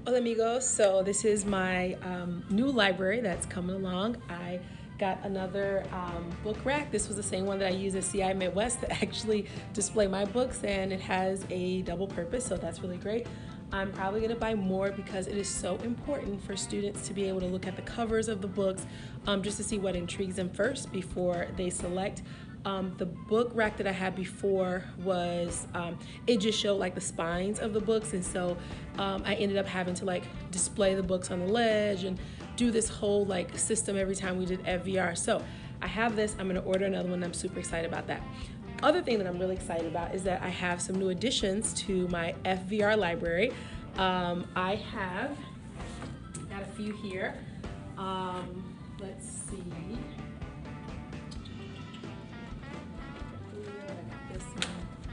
Hola amigos, so this is my new library that's coming along. I got another book rack. This was the same one that I use at CI Midwest to actually display my books, and it has a double purpose, so that's really great. I'm probably going to buy more because it is so important for students to be able to look at the covers of the books just to see what intrigues them first before they select. The book rack that I had before was, it just showed like the spines of the books, and so I ended up having to like display the books on the ledge and do this whole like system every time we did FVR. So I have this, I'm gonna order another one, I'm super excited about that. Other thing that I'm really excited about is that I have some new additions to my FVR library. I have got a few here. Let's see.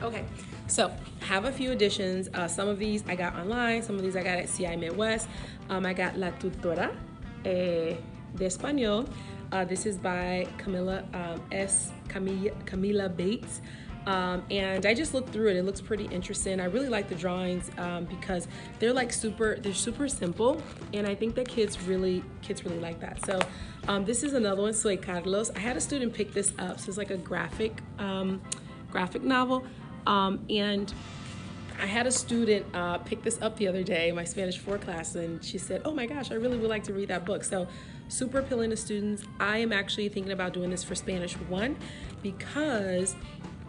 Okay, so have a few additions. Some of these I got online, some of these I got at CI Midwest. I got La Tutora de Español. This is by Camila Bates. And I just looked through it. It looks pretty interesting. I really like the drawings because they're like super simple, and I think that kids really like that. So this is another one, Soy Carlos. I had a student pick this up. So it's like a graphic novel. And I had a student pick this up the other day, my Spanish 4 class, and she said, oh my gosh, I really would like to read that book. So super appealing to students. I am actually thinking about doing this for Spanish 1 because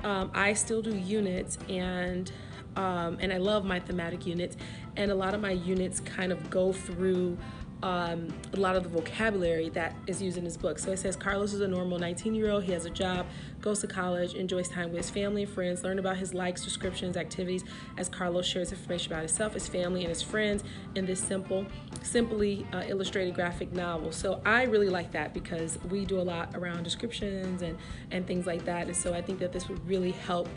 I still do units, and I love my thematic units, and a lot of my units kind of go through a lot of the vocabulary that is used in this book. So it says Carlos is a normal 19-year-old. He has a job, goes to college, enjoys time with his family and friends, learn about his likes, descriptions, activities as Carlos shares information about himself, his family, and his friends in this simply illustrated graphic novel. So I really like that because we do a lot around descriptions and things like that. And so I think that this would really help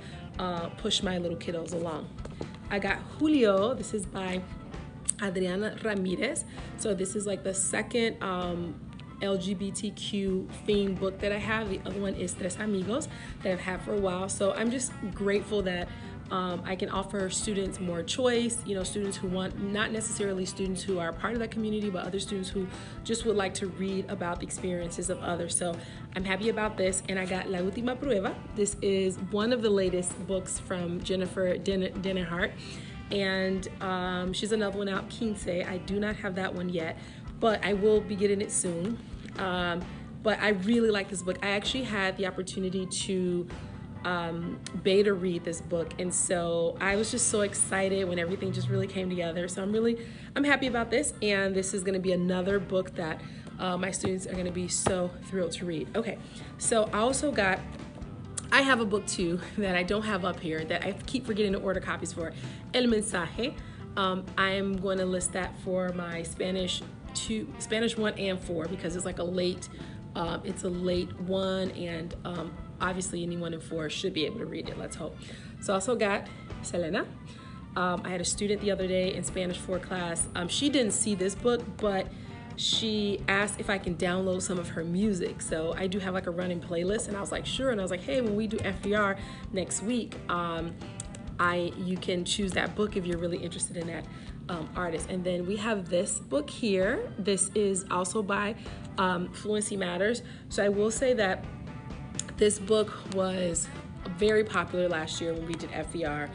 push my little kiddos along. I got Julio. This is by Adriana Ramirez. So this is like the second LGBTQ themed book that I have. The other one is Tres Amigos that I've had for a while. So I'm just grateful that I can offer students more choice, students who want, not necessarily students who are part of that community, but other students who just would like to read about the experiences of others. So I'm happy about this. And I got La Última Prueba. This is one of the latest books from Jennifer Denenhart. And she's another one out, Quince. I do not have that one yet, but I will be getting it soon. But I really like this book. I actually had the opportunity to beta read this book, and so I was just so excited when everything just really came together. So I'm happy about this, and this is going to be another book that my students are going to be so thrilled to read. Okay, so I have a book too that I don't have up here that I keep forgetting to order copies for, El Mensaje. I'm going to list that for my Spanish 1 and 4 because it's like a late one, and obviously anyone in 4 should be able to read it, let's hope. So I also got Selena. I had a student the other day in Spanish 4 class. She didn't see this book, but she asked if I can download some of her music. So I do have like a running playlist, and I was like, sure. And I was like, hey, when we do FVR next week, you can choose that book if you're really interested in that artist. And then we have this book here. This is also by Fluency Matters. So I will say that this book was very popular last year when we did FVR.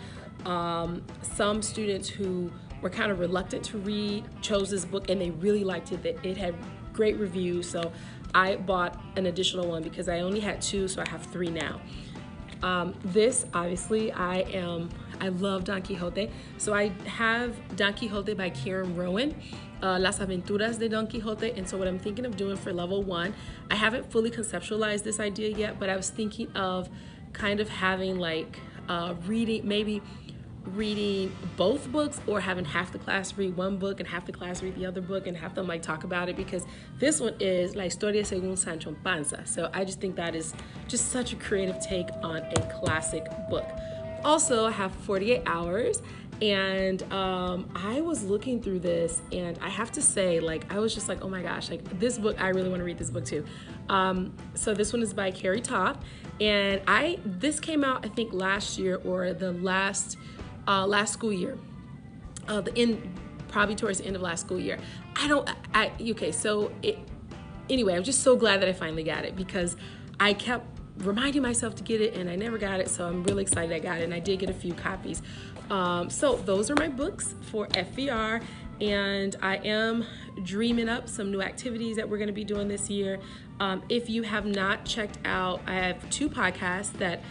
Some students who were kind of reluctant to read chose this book, and they really liked it. It had great reviews, so I bought an additional one because I only had 2, so I have 3 now. This, obviously, I love Don Quixote. So I have Don Quixote by Karen Rowan, Las Aventuras de Don Quixote. And so what I'm thinking of doing for level 1, I haven't fully conceptualized this idea yet, but I was thinking of kind of having like reading both books, or having half the class read one book and half the class read the other book and have them like talk about it, because this one is La Historia según Sancho Panza. So I just think that is just such a creative take on a classic book. Also, I have 48 Hours, and I was looking through this, and I have to say, like, I was just like, oh my gosh, like this book, I really want to read this book too. So this one is by Carrie Toth, and this came out I think last year or the last school year, probably towards the end of last school year. Anyway, I'm just so glad that I finally got it, because I kept reminding myself to get it and I never got it. So I'm really excited I got it, and I did get a few copies. So those are my books for FVR, and I am dreaming up some new activities that we're going to be doing this year. If you have not checked out, I have 2 podcasts that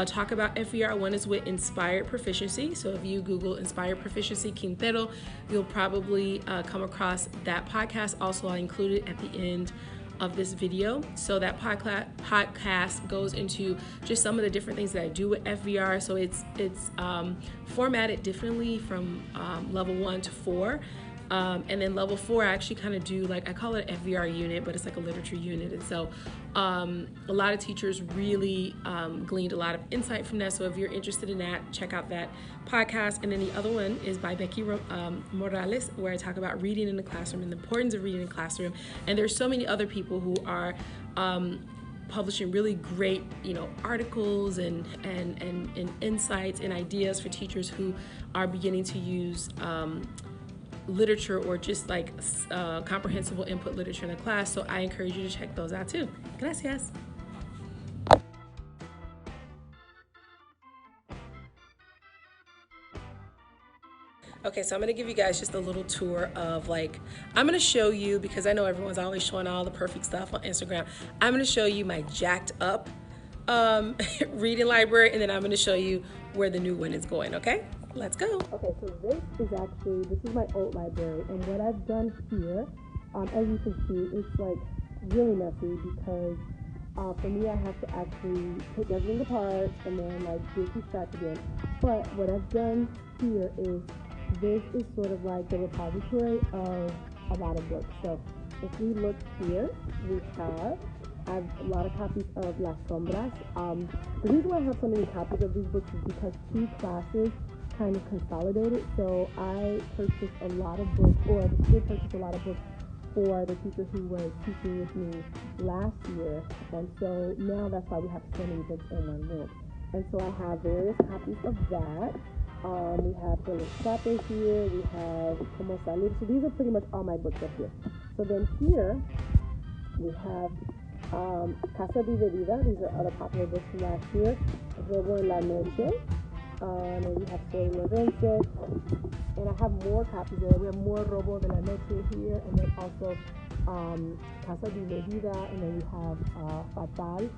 talk about FVR. One is with Inspired Proficiency. So if you Google Inspired Proficiency Quintero, you'll probably come across that podcast. Also, I'll include it at the end of this video. So that podcast goes into just some of the different things that I do with FVR. So it's formatted differently from level 1 to 4. And then level 4, I actually kind of do, like, I call it an FVR unit, but it's like a literature unit. And so a lot of teachers really gleaned a lot of insight from that. So if you're interested in that, check out that podcast. And then the other one is by Becky Morales, where I talk about reading in the classroom and the importance of reading in the classroom. And there's so many other people who are publishing really great, articles and insights and ideas for teachers who are beginning to use literature, or just like comprehensible input literature in a class. So I encourage you to check those out too. Gracias. Okay, so I'm going to give you guys just a little tour of, like, I'm going to show you, because I know everyone's always showing all the perfect stuff on Instagram. I'm going to show you my jacked up reading library, and then I'm going to show you where the new one is going, okay? Let's go. Okay, so this is my old library, and what I've done here, as you can see, it's like really messy, because for me, I have to actually take everything apart and then like do some scratch again. But what I've done here is, this is sort of like the repository of a lot of books. So if we look here, I have a lot of copies of Las Sombras. The reason why I have so many copies of these books is because 2 classes kind of consolidated. So I purchased a lot of books, or did purchase a lot of books for the teacher who was teaching with me last year. And so now that's why we have so many books in one room. And so I have various copies of that. We have the mensaje here. We have Cómo, salir. So these are pretty much all my books up here. So then here we have Casa Dividida. These are other popular books from last year. Robo en la Noche. And we have Soy Lorenzo. And I have more copies there. We have more Robo de la Noche here. And then also Casa Dividida. And then we have Fatal.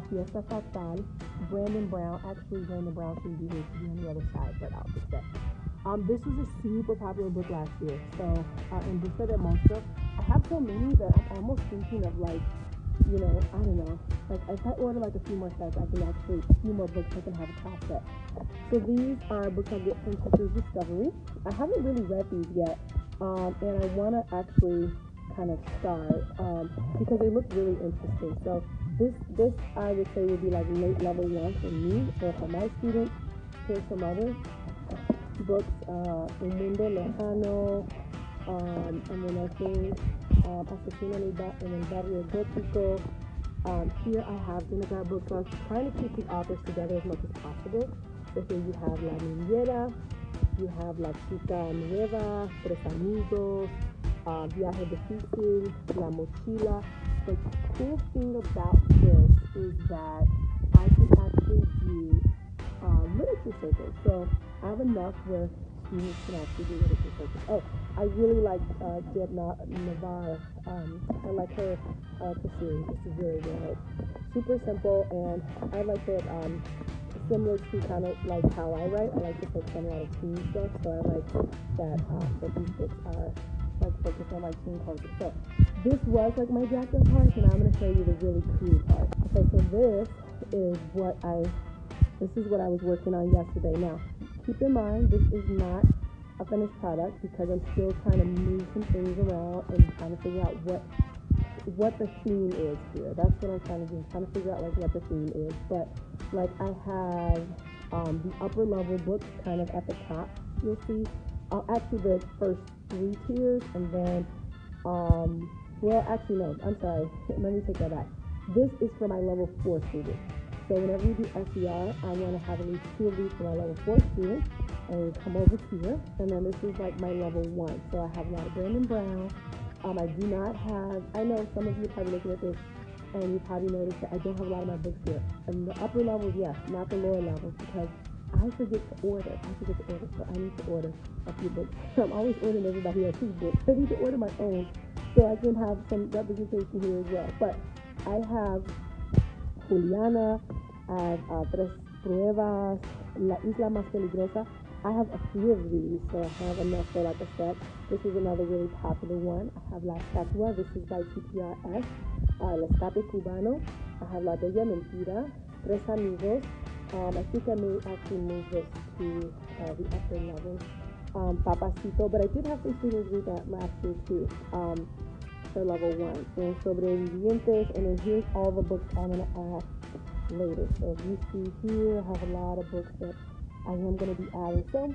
Fiesta Fatal, Brandon Brown. Actually, Brandon Brown should be here to be on the other side, but I'll fix that. This was a super popular book last year. So, in Vista del Monstruo, I have so many that I'm almost thinking of, like, I don't know. Like, if I order like a few more sets, I can actually, a few more books, I can have a class set. So these are books I get from Teacher's Discovery. I haven't really read these yet, and I want to actually kind of start because they look really interesting. So this I would say would be like late level 1 for me, or for my students. Here's some other books, Un Mundo Lejano, and then I think Asesino en el Barrio Gótico. Here I have Vinegar books. So I was trying to keep the authors together as much as possible. So here you have La Niñera, you have La Chica Nueva, Tres Amigos, Viaje Difícil, La Mochila. The cool thing about this is that I can actually do literature circles. So I have enough where students can actually do literature circles. Oh, I really like Deb Navarre. I like her series. This is really good. Super simple, and I like it similar to kind of like how I write. I like to focus on a lot of teen stuff, so I like that these books are like focused on like teen culture. So this was like my jacket part, and I'm going to show you the really cool part. Okay, so this is what I was working on yesterday. Now, keep in mind, this is not a finished product because I'm still trying to move some things around and trying to figure out what the theme is here. That's what I'm trying to do. I'm trying to figure out like what the theme is. But like I have the upper level books kind of at the top. You'll see actually the first 3 tiers, and then well, actually no, I'm sorry. Let me take that back. This is for my level 4 students. So whenever you do SER, I want to have at least 2 of these for my level 4 students. and come over here. And then this is like my level 1. So I have a lot of Brandon Brown. I do not have, I know some of you are probably looking at this and you probably noticed that I don't have a lot of my books here. And the upper levels, yes, not the lower levels, because I forget to order. So I need to order a few books. I'm always ordering everybody else's books. I need to order my own so I can have some representation here as well. But I have Juliana, I have Tres Pruebas, La Isla Más Peligrosa. I have a few of these, so I have enough for like a set. This is another really popular one. I have La Estatua. This is by TPRS. El Escape Cubano. I have La Bella Mentira. Tres Amigos. I think I may actually move this to the upper levels. Papacito, but I did have some students read that last year too, for level 1. And Sobrevivientes, and then here's all the books I'm going to add later. So if you see here, I have a lot of books that I am going to be adding. So